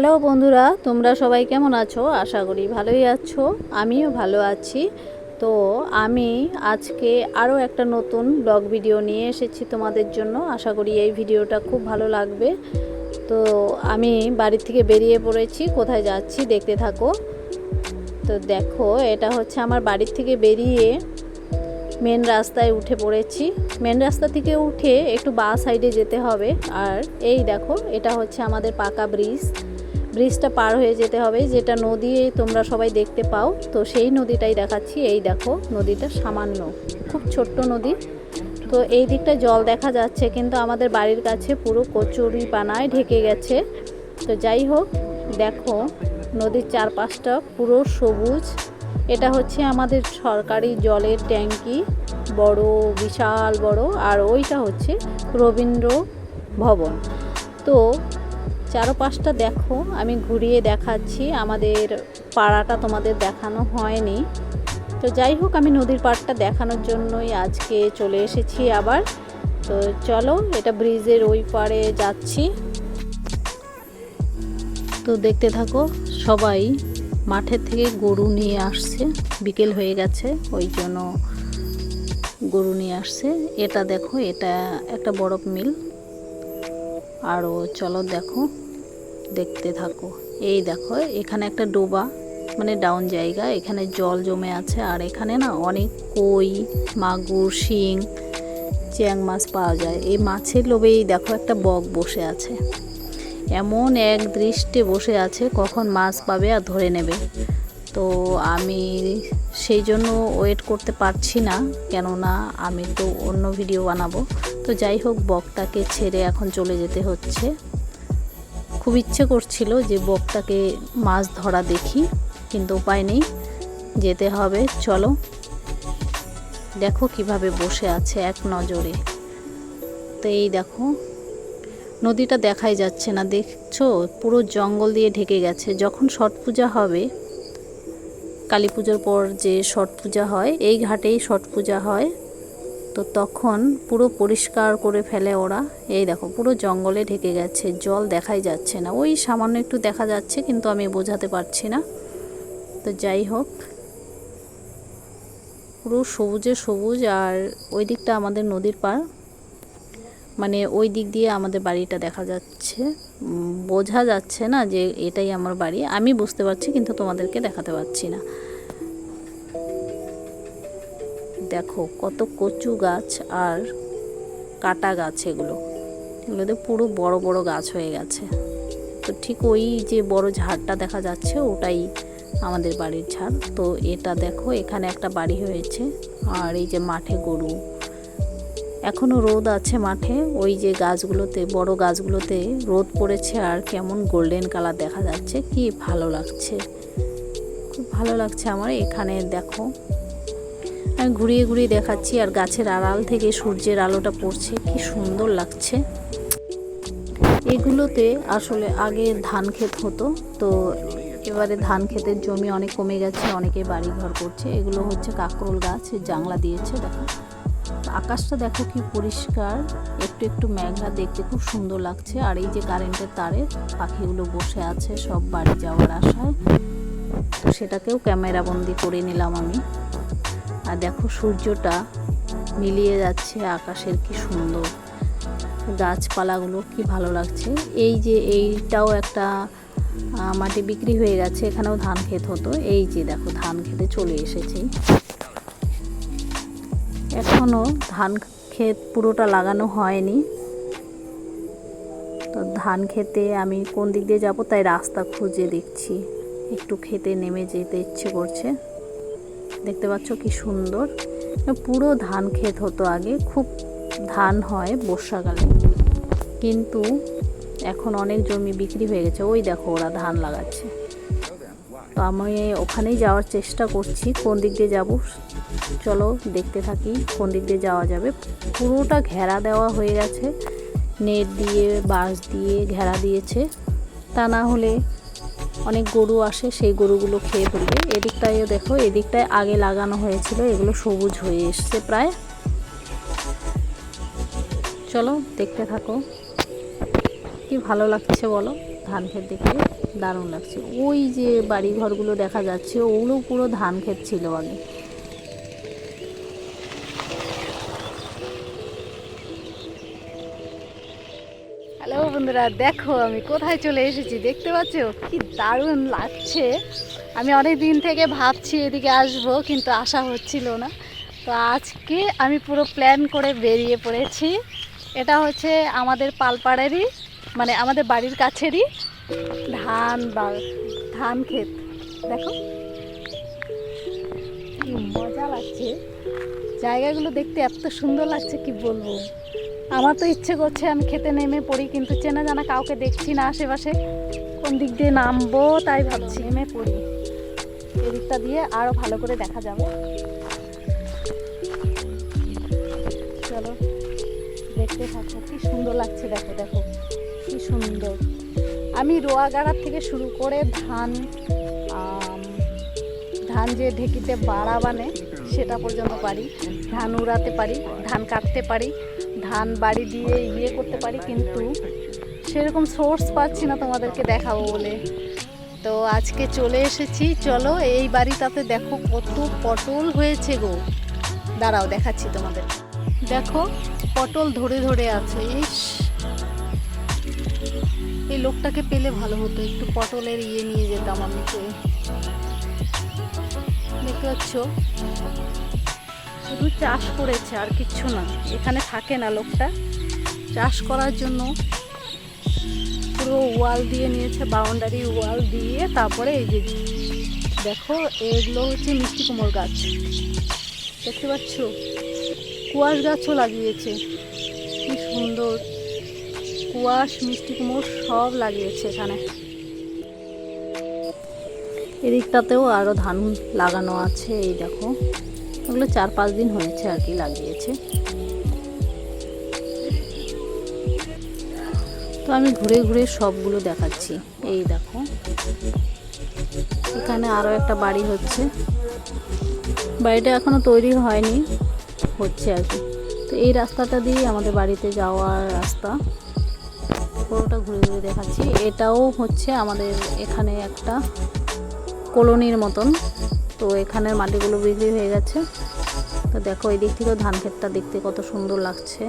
Hello বন্ধুরা, তোমরা সবাই কেমন আছো? আশা করি ভালোই আছো। আমিও ভালো আছি। তো আমি আজকে আরও একটা নতুন ব্লগ ভিডিও নিয়ে এসেছি তোমাদের জন্য। আশা করি এই ভিডিওটা খুব ভালো লাগবে। তো আমি বাড়ি থেকে বেরিয়ে পড়েছি, কোথায় যাচ্ছি দেখতে থাকো। তো দেখো, এটা হচ্ছে আমার বাড়ির থেকে বেরিয়ে মেন রাস্তায় উঠে পড়েছি। মেন রাস্তা থেকে উঠে একটু বাঁ সাইডে যেতে হবে। আর এই দেখো, এটা হচ্ছে আমাদের পাকা ব্রিজটা পার হয়ে যেতে হবে, যেটা নদী তোমরা সবাই দেখতে পাও। তো সেই নদীটাই দেখাচ্ছি। এই দেখো, নদীটা সামান্য খুব ছোট্ট নদী। তো এই দিকটা জল দেখা যাচ্ছে, কিন্তু আমাদের বাড়ির কাছে পুরো কচুরি পানায় ঢেকে গেছে। তো যাই হোক, দেখো নদীর চারপাশটা পুরো সবুজ। এটা হচ্ছে আমাদের সরকারি জলের ট্যাঙ্কি, বড়, বিশাল বড়। আর ওইটা হচ্ছে রবীন্দ্র ভবন। তো চারপাশটা দেখো, আমি ঘুরিয়ে দেখাচ্ছি। আমাদের পাড়াটা তোমাদের দেখানো হয়নি। তো যাই হোক, আমি নদীর পাড়টা দেখানোর জন্যই আজকে চলে এসেছি আবার। তো চলো, এটা ব্রিজের ওই পাড়ে যাচ্ছি। তো দেখতে থাকো, সবাই মাঠের থেকে গরু নিয়ে আসছে। বিকেল হয়ে গেছে, ওই জন্য গরু নিয়ে আসছে। এটা দেখো, এটা একটা বরফ মিল। আরও চলো দেখো, দেখতে থাকো। এই দেখো, এখানে একটা ডোবা, মানে ডাউন জায়গা, এখানে জল জমে আছে। আর এখানে না অনেক কই, মাগুর, শিং, চ্যাং মাছ পাওয়া যায়। এই মাছের লোভেই দেখো একটা বক বসে আছে, এমন এক দৃষ্টে বসে আছে, কখন মাছ পাবে আর ধরে নেবে। তো আমি সেই জন্য ওয়েট করতে পারছি না, কেননা আমি তো অন্য ভিডিও বানাবো। তো যাই হোক, বকটাকে ছেড়ে এখন চলে যেতে হচ্ছে। খুব ইচ্ছে করছিল যে বকটাকে মাছ ধরা দেখি, কিন্তু উপায় নেই, যেতে হবে। চলো দেখো কিভাবে বসে আছে এক নজরে। তো এই দেখো, নদীটা দেখাই যাচ্ছে না, দেখছো পুরো জঙ্গল দিয়ে ঢেকে গেছে। যখন ছট পূজা হবে, কালী পুজোর পর যে ছট পূজা হয়, এই ঘাটেই ছট পূজা হয়। তো তখন পুরো পরিষ্কার করে ফেলে ওরা। এই দেখো, পুরো জঙ্গলে ঢেকে গেছে, জল দেখাই যাচ্ছে না। ওই সামান্য একটু দেখা যাচ্ছে, কিন্তু আমি বোঝাতে পারছি না। তো যাই হোক, পুরো সবুজে সবুজ। আর ওই দিকটা আমাদের নদীর পাড়, মানে ওই দিক দিয়ে আমাদের বাড়িটা দেখা যাচ্ছে। বোঝা যাচ্ছে না যে এটাই আমার বাড়ি। আমি বুঝতে পারছি, কিন্তু তোমাদেরকে দেখাতে পারছি না। দেখো কত কচু গাছ আর কাটা গাছ, এগুলোতে পুরো বড় বড় গাছ হয়ে গেছে। তো ঠিক ওই যে বড় ঝাড়টা দেখা যাচ্ছে, ওটাই আমাদের বাড়ির ঝাড়। তো এটা দেখো, এখানে একটা বাড়ি হয়েছে। আর এই যে মাঠে গরু, এখনও রোদ আছে মাঠে। ওই যে গাছগুলোতে, বড় গাছগুলোতে রোদ পড়েছে, আর কেমন গোল্ডেন কালার দেখা যাচ্ছে। কি ভালো লাগছে, খুব ভালো লাগছে আমার। এখানে দেখো, আমি ঘুরিয়ে ঘুরিয়ে দেখাচ্ছি। আর গাছের আড়াল থেকে সূর্যের আলোটা পড়ছে, কি সুন্দর লাগছে। এগুলোতে আসলে আগে ধান ক্ষেত হতো। তো এবারে ধান ক্ষেতের জমি অনেক কমে গেছে, অনেকে বাড়ি ঘর করছে। এগুলো হচ্ছে কাকরোল গাছ, জাংলা দিয়েছে। দেখো আকাশটা দেখো কি পরিষ্কার, একটু একটু মেঘলা, দেখতে খুব সুন্দর লাগছে। আর এই যে কারেন্টের তারে পাখিগুলো বসে আছে, সব বাড়ি যাওয়ার আশায়। তো সেটাকেও ক্যামেরা বন্দি করে নিলাম আমি। আর দেখো, সূর্যটা মিলিয়ে যাচ্ছে আকাশের, কি সুন্দর। গাছপালাগুলো কি ভালো লাগছে। এই যে এইটাও একটা মাটি বিক্রি হয়ে গেছে, এখানেও ধান ক্ষেত হতো। এই যে দেখো, ধান খেতে চলে এসেছি। এখনও ধান ক্ষেত পুরোটা লাগানো হয়নি। তো ধান খেতে আমি কোন দিক দিয়ে যাব, তাই রাস্তা খুঁজে দেখছি। একটু খেতে নেমে যেতে ইচ্ছে করছে। দেখতে পাচ্ছ কি সুন্দর, পুরো ধান ক্ষেত হতো আগে। খুব ধান হয় বর্ষাকালে, কিন্তু এখন অনেক জমি বিক্রি হয়ে গেছে। ওই দেখো, ওরা ধান লাগাচ্ছে। তো আমি ওখানেই যাওয়ার চেষ্টা করছি। কোন দিক দিয়ে যাব, চলো দেখতে থাকি কোন দিক দিয়ে যাওয়া যাবে। পুরোটা ঘেরা দেওয়া হয়ে গেছে, নেট দিয়ে, বাঁশ দিয়ে ঘেরা দিয়েছে। তা না হলে অনেক গরু আসে, সেই গরুগুলো খেয়ে ফেলবে। এদিকটায় দেখো, এদিকটায় আগে লাগানো হয়েছিল, এগুলো সবুজ হয়ে এসছে প্রায়। চলো দেখতে থাকো, কি ভালো লাগছে বলো ধান ক্ষেত দেখে। দারুণ লাগছে। ওই যে বাড়ি ঘরগুলো দেখা যাচ্ছে ওগুলো পুরো ধান ক্ষেত ছিল আগে। হ্যালো বন্ধুরা, দেখো আমি কোথায় চলে এসেছি, দেখতে পাচ্ছ কি দারুণ লাগছে। আমি অনেক দিন থেকে ভাবছি এদিকে আসবো, কিন্তু আসা হচ্ছিল না। তো আজকে আমি পুরো প্ল্যান করে বেরিয়ে পড়েছি। এটা হচ্ছে আমাদের পালপাড়েরই, মানে আমাদের বাড়ির কাছেরই ধান ক্ষেত। দেখো কি মজা লাগছে, জায়গাগুলো দেখতে এত সুন্দর লাগছে কি বলবো। আমার তো ইচ্ছে করছে আমি খেতে নেমে পড়ি, কিন্তু চেনা জানা কাউকে দেখছি না আশেপাশে, কোন দিক দিয়ে নামবো তাই ভাবছি। নেমে পড়ি, এদিকটা দিয়ে আরো ভালো করে দেখা যাবে। চলো দেখতে থাকো, কি সুন্দর লাগছে। দেখো দেখো কি সুন্দর। আমি রোয়া গাড়ার থেকে শুরু করে ধান যে ঢেকিতে বাড়া বানে সেটা পর্যন্ত পারি, ধান উড়াতে পারি, ধান কাটতে পারি, ধান বাড়ি দিয়ে ইয়ে করতে পারি, কিন্তু সেরকম সোর্স পাচ্ছি না তোমাদেরকে দেখাবো বলে। তো আজকে চলে এসেছি। চলো এই বাড়িটাতে দেখো কত পটল হয়েছে গো, দাঁড়াও দেখাচ্ছি তোমাদের। দেখো পটল ধরে ধরে আছে। ইস, এই লোকটাকে পেলে ভালো হতো, একটু পটলের ইয়ে নিয়ে যেতাম আমি। তো দেখতে পাচ্ছ শুধু চাষ করেছে আর কিচ্ছু না, এখানে থাকে না লোকটা। চাষ করার জন্য পুরো ওয়াল দিয়ে নিয়েছে, বাউন্ডারি ওয়াল দিয়ে। তারপরে এই যে দেখো এগুলো হচ্ছে মিষ্টি কুমড় গাছ, দেখতে পাচ্ছ, কুয়াশ গাছও লাগিয়েছে। কি সুন্দর কুয়াশ, মিষ্টি কুমড় সব লাগিয়েছে এখানে। এদিকটাতেও আরও ধান লাগানো আছে। এই দেখো ওগুলো 4-5 দিন হয়েছে আর কি লাগিয়েছে। তো আমি ঘুরে ঘুরে সবগুলো দেখাচ্ছি। এই দেখো এখানে আরও একটা বাড়ি হচ্ছে, বাড়িটা এখনো তৈরি হয়নি, হচ্ছে আর কি। তো এই রাস্তাটা দিয়ে আমাদের বাড়িতে যাওয়ার রাস্তা, পুরোটা ঘুরে ঘুরে দেখাচ্ছি। এটাও হচ্ছে আমাদের এখানে একটা কলোনির মতন। তো এখানের মাটিগুলো বিক্রি হয়ে গেছে। তো দেখো এই দিক থেকেও ধান ক্ষেতটা দেখতে কত সুন্দর লাগছে।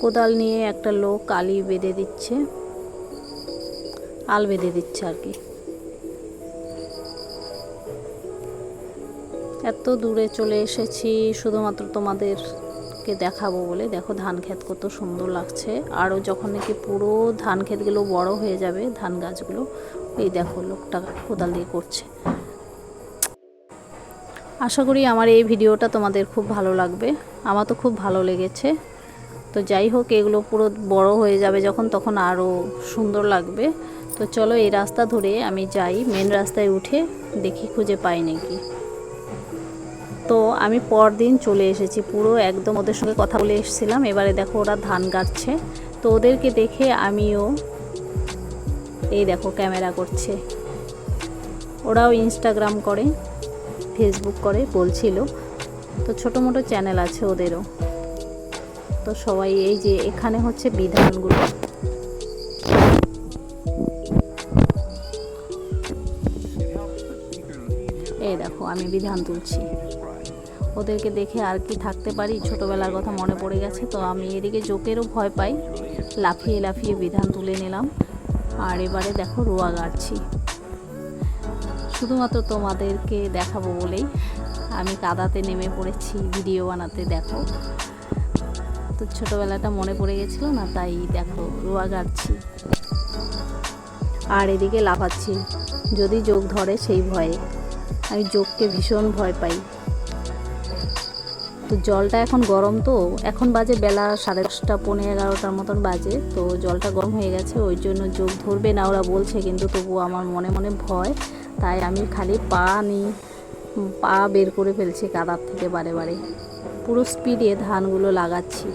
কোদাল নিয়ে একটা লোক আলি বেঁধে দিচ্ছে, আল বেঁধে দিচ্ছে আর কি। এত দূরে চলে এসেছি শুধুমাত্র তোমাদেরকে দেখাবো বলে। দেখো ধান ক্ষেত কত সুন্দর লাগছে। আরও যখন নাকি পুরো ধান ক্ষেতগুলো বড় হয়ে যাবে, ধান গাছগুলো, এই দেখো লোকটা কোদাল দিয়ে করছে। আশা করি আমার এই ভিডিওটা তোমাদের খুব ভালো লাগবে, আমার তো খুব ভালো লেগেছে। তো যাই হোক, এগুলো পুরো বড় হয়ে যাবে যখন, তখন আরও সুন্দর লাগবে। তো চলো এই রাস্তা ধরে আমি যাই, মেন রাস্তায় উঠে দেখি খুঁজে পাই নাকি। তো আমি পরদিন চলে এসেছি, পুরো একদম ওদের সঙ্গে কথা বলে এসেছিলাম। এবারে দেখো ওরা ধান কাটছে, তো ওদেরকে দেখে আমিও এই দেখো ক্যামেরা করছে। ওরাও ইনস্টাগ্রাম করে, ফেসবুক করে বলছিল। তো ছোটো মোটো চ্যানেল আছে ওদেরও। তো সবাই এই যে এখানে হচ্ছে বিধানগুলো, এই দেখো আমি বিধান তুলছি। ওদেরকে দেখে আর কি থাকতে পারি, ছোটোবেলার কথা মনে পড়ে গেছে। তো আমি এদিকে জোকেরও ভয় পাই, লাফিয়ে লাফিয়ে বিধান তুলে নিলাম। আর এবারে দেখো রোয়া গাড়ছি, শুধুমাত্র তোমাদেরকে দেখাবো বলেই আমি কাদাতে নেমে পড়েছি ভিডিও বানাতে। দেখো তো ছোটোবেলাটা মনে পড়ে গেছিলো না, তাই দেখো রোয়া গাড়ছি আর এদিকে লাফাচ্ছি। যদি যোগ ধরে সেই ভয়ে, আমি যোগকে ভীষণ ভয় পাই। তো জলটা এখন গরম, তো এখন বাজে বেলা 10:30 পৌনে 11টার মতন বাজে। তো জলটা গরম হয়ে গেছে, ওই জন্য যোগ ধরবে না ওরা বলছে, কিন্তু তবুও আমার মনে মনে ভয়। তাই আমি খালি পা বের করে ফেলছি কাদার থেকে বারে বারে, পুরো স্পিডে ধানগুলো লাগাচ্ছি।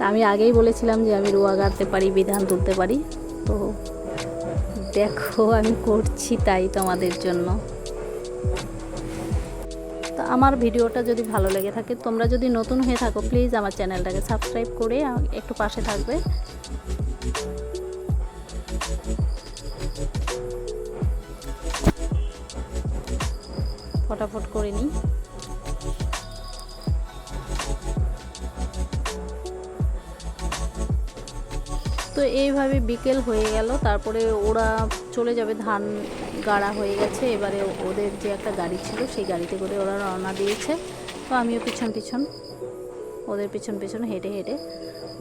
আমি আগেই বলেছিলাম যে আমি রোয়া গাড়তে পারি, বিধান তুলতে পারি। তো দেখো আমি করছি তাই তোমাদের জন্য। তো আমার ভিডিওটা যদি ভালো লেগে থাকে, তোমরা যদি নতুন হয়ে থাকো প্লিজ আমার চ্যানেলটাকে সাবস্ক্রাইব করে একটু পাশে থাকবে। ফটাফট করে নিই। তো এইভাবে বিকেল হয়ে গেল, তারপরে ওরা চলে যাবে, ধান গাড়া হয়ে গেছে। এবারে ওদের যে একটা গাড়ি ছিল সেই গাড়িতে করে ওরা রওনা দিয়েছে। তো আমিও পিছন পিছন ওদের পিছন পিছন হেঁটে হেঁটে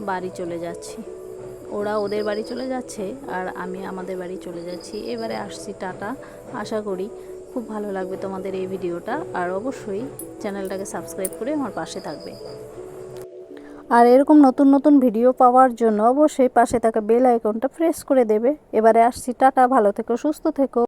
বাড়ি চলে যাচ্ছি। ওরা ওদের বাড়ি চলে যাচ্ছে আর আমি আমাদের বাড়ি চলে যাচ্ছি। এবারে আসছি, টাটা। আশা করি খুব ভালো লাগবে তোমাদের এই ভিডিওটা, আর অবশ্যই চ্যানেলটাকে সাবস্ক্রাইব করে আমার পাশে থাকবে। আর এরকম নতুন নতুন ভিডিও পাওয়ার জন্য অবশ্যই পাশে থাকা বেল আইকনটা প্রেস করে দেবে। এবারে আসছি, টাটা, ভালো থেকো, সুস্থ থেকো।